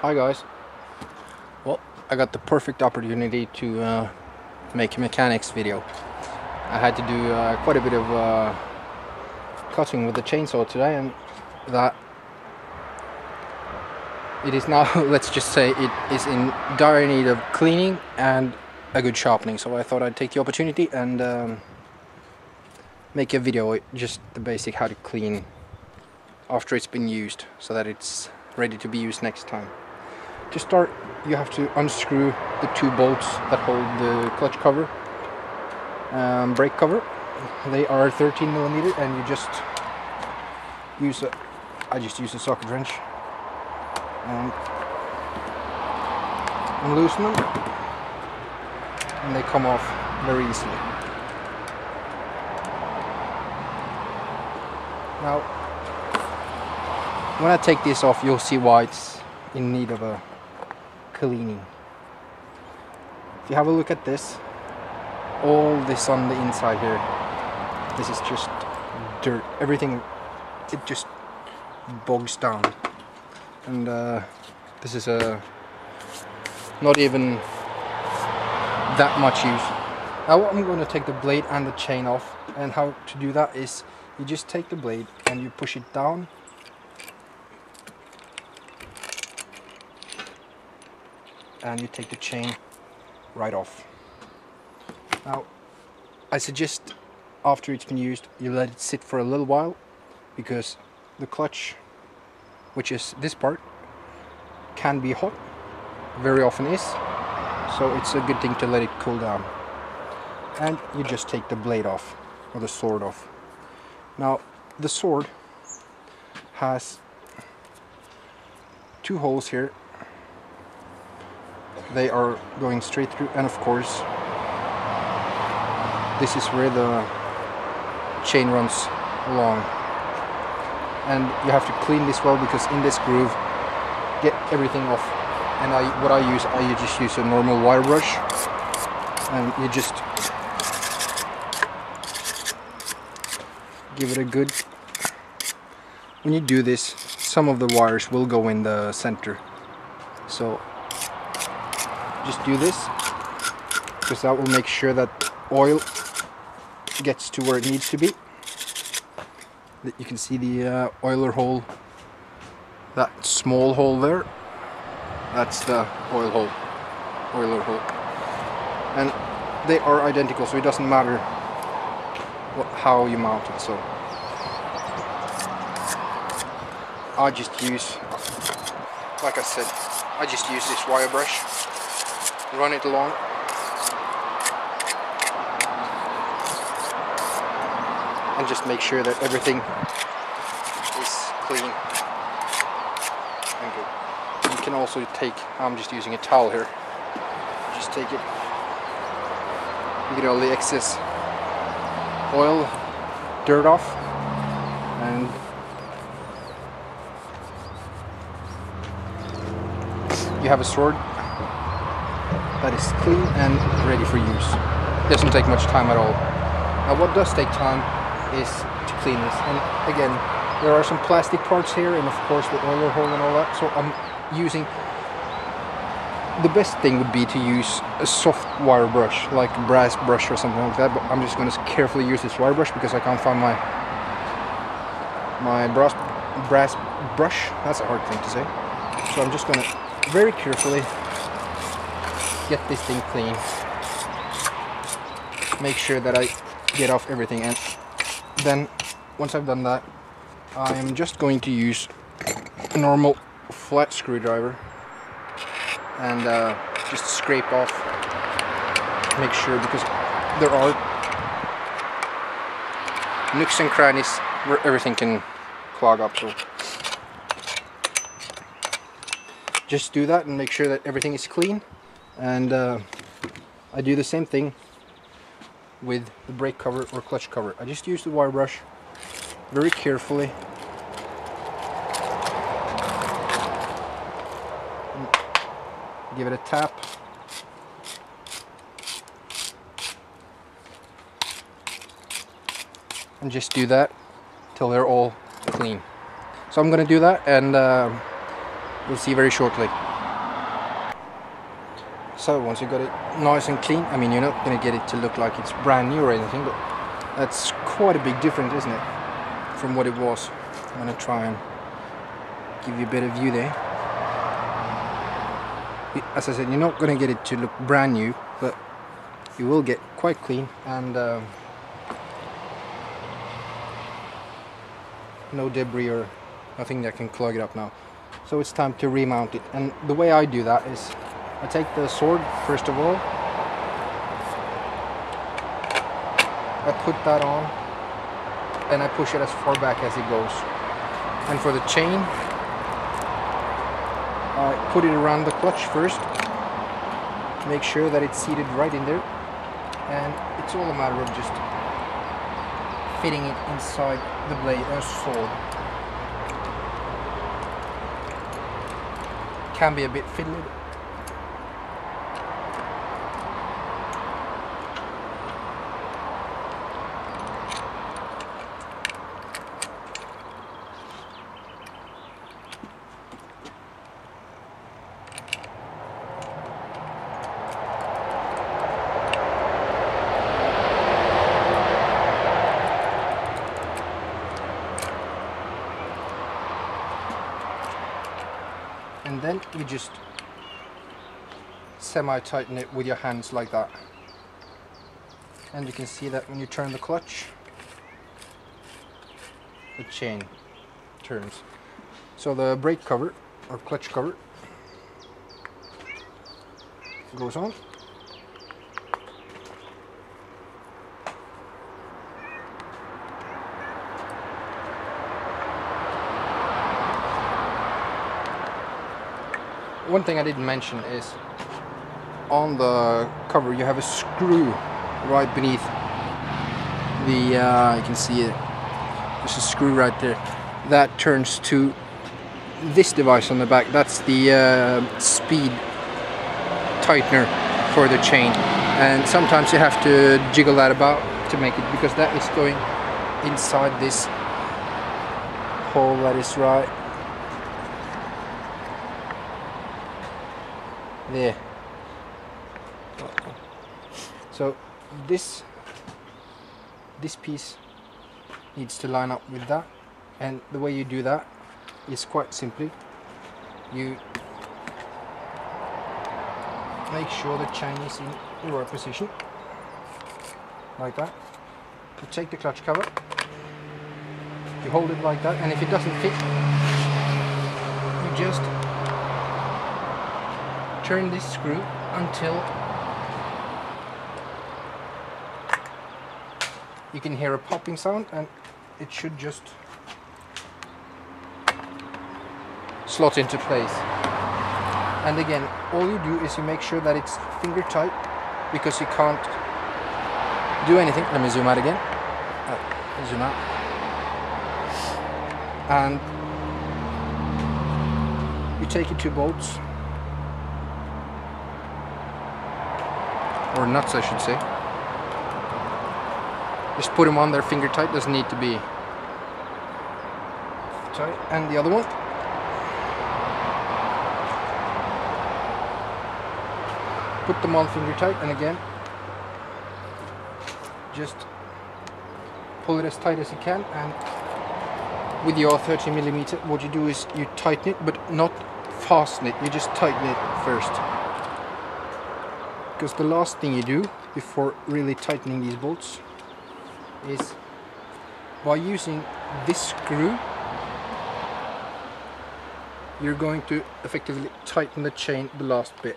Hi guys. Well, I got the perfect opportunity to make a mechanics video. I had to do quite a bit of cutting with the chainsaw today, and that it is now, let's just say, it is in dire need of cleaning and a good sharpening. So I thought I'd take the opportunity and make a video, just the basic how to clean after it's been used, so that it's ready to be used next time. To start, you have to unscrew the two bolts that hold the clutch cover, brake cover. They are 13mm, and you just use I just use a socket wrench and loosen them, and they come off very easily. Now, when I take this off, you'll see why it's in need of a cleaning. If you have a look at this, all this on the inside here, this is just dirt. Everything, it just bogs down, and this is not even that much use. Now I'm going to take the blade and the chain off, and how to do that is you just take the blade and you push it down, and you take the chain right off. Now, I suggest after it's been used, you let it sit for a little while, because the clutch, which is this part, can be hot, very often is, so it's a good thing to let it cool down. And you just take the blade off, or the sword off. Now, the sword has two holes here. They are going straight through, and of course this is where the chain runs along, and you have to clean this well, because in this groove, get everything off. And I just use a normal wire brush, and you just give it a good, when you do this, some of the wires will go in the center, so just do this, because that will make sure that oil gets to where it needs to be. You can see the oiler hole, that small hole there, that's the oiler hole, and they are identical, so it doesn't matter how you mount it. So I just use, like I said, I just use this wire brush, run it along, and just make sure that everything is clean and good. You can also take, I'm just using a towel here, just take it, you get all the excess oil, dirt off, and you have a sword that is clean and ready for use. It doesn't take much time at all. Now, what does take time is to clean this, and again, there are some plastic parts here, and of course the oiler hole and all that, so I'm using, the best thing would be to use a soft wire brush, like a brass brush or something like that, but I'm just going to carefully use this wire brush because I can't find my brass brush. That's a hard thing to say. So I'm just going to very carefully get this thing clean, make sure that I get off everything, and then once I've done that, I'm just going to use a normal flat screwdriver and just scrape off, make sure, because there are nooks and crannies where everything can clog up, so just do that and make sure that everything is clean. And I do the same thing with the brake cover or clutch cover. I just use the wire brush very carefully, give it a tap, and just do that till they're all clean. So I'm going to do that, and we'll see very shortly. So once you got it nice and clean, I mean, you're not going to get it to look like it's brand new or anything, but that's quite a big difference, isn't it, from what it was. I'm going to try and give you a better view there. As I said, you're not going to get it to look brand new, but you will get quite clean, and no debris or nothing that can clog it up now. So it's time to remount it, and the way I do that is I take the sword first of all, I put that on and I push it as far back as it goes. And for the chain, I put it around the clutch first, make sure that it's seated right in there, and it's all a matter of just fitting it inside the blade or sword. Can be a bit fiddly. And then you just semi-tighten it with your hands like that. And you can see that when you turn the clutch, the chain turns. So the brake cover or clutch cover goes on. One thing I didn't mention is on the cover you have a screw right beneath the, you can see it, there's a screw right there that turns to this device on the back. That's the speed tightener for the chain, and sometimes you have to jiggle that about to make it, because that is going inside this hole that is right there. So this piece needs to line up with that, and the way you do that is quite simply, you make sure the chain is in the right position like that. You take the clutch cover, you hold it like that, and if it doesn't fit, you just turn this screw until you can hear a popping sound, and it should just slot into place. And again, all you do is you make sure that it's finger tight, because you can't do anything. Let me zoom out again. Zoom out. And you take your two bolts, or nuts I should say. Just put them on there finger tight, doesn't need to be tight. And the other one. Put them on finger tight, and again, just pull it as tight as you can. And with your 30mm, what you do is you tighten it, but not fasten it, you just tighten it first. Because the last thing you do before really tightening these bolts is, by using this screw, you're going to effectively tighten the chain the last bit.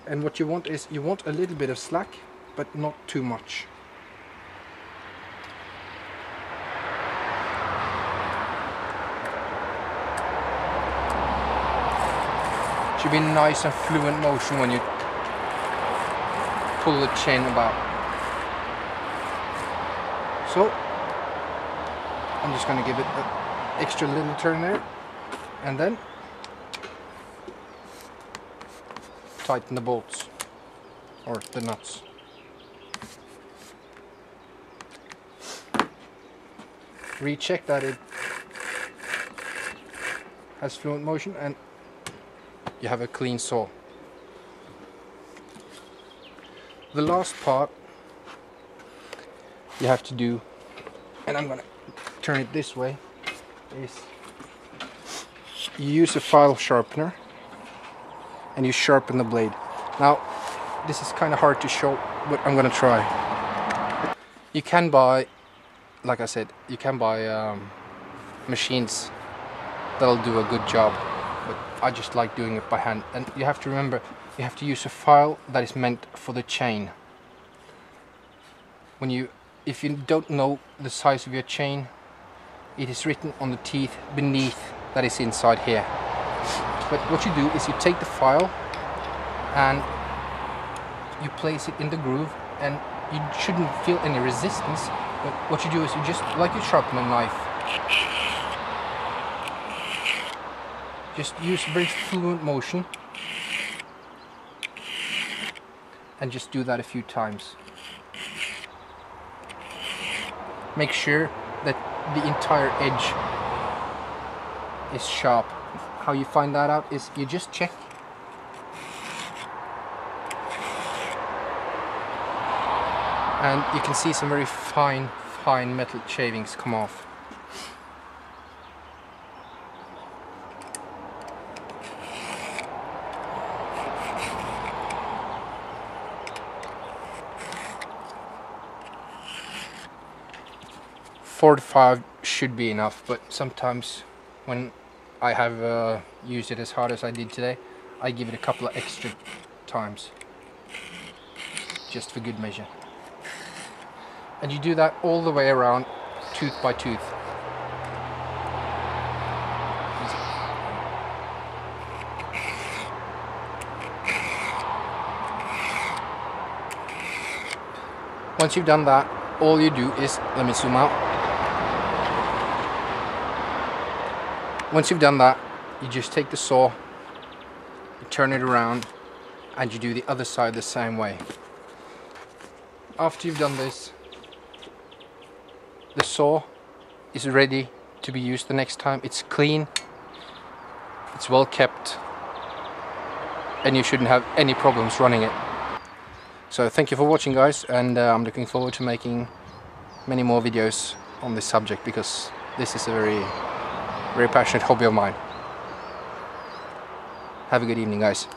And what you want is, you want a little bit of slack, but not too much. It should be nice and fluent motion when you pull the chain about. So I'm just going to give it an extra little turn there, and then tighten the bolts or the nuts. Recheck that it has fluent motion, and you have a clean saw. The last part you have to do, and I'm gonna turn it this way, is you use a file sharpener and you sharpen the blade. Now this is kind of hard to show, but I'm gonna try. You can buy, like I said, you can buy machines that'll do a good job, but I just like doing it by hand. And you have to remember, you have to use a file that is meant for the chain. If you don't know the size of your chain, it is written on the teeth beneath that is inside here. But what you do is you take the file and you place it in the groove, and you shouldn't feel any resistance. But what you do is you just, like you sharpen a knife, just use very fluent motion and just do that a few times. Make sure that the entire edge is sharp. How you find that out is you just check. And you can see some very fine metal shavings come off. Four to 5 should be enough, but sometimes when I have used it as hard as I did today, I give it a couple of extra times, just for good measure. And you do that all the way around, tooth by tooth. Once you've done that, all you do is, let me zoom out. Once you've done that, you just take the saw, you turn it around, and you do the other side the same way. After you've done this, the saw is ready to be used the next time. It's clean, it's well kept, and you shouldn't have any problems running it. So thank you for watching, guys, and I'm looking forward to making many more videos on this subject, because this is a very passionate hobby of mine. Have a good evening, guys.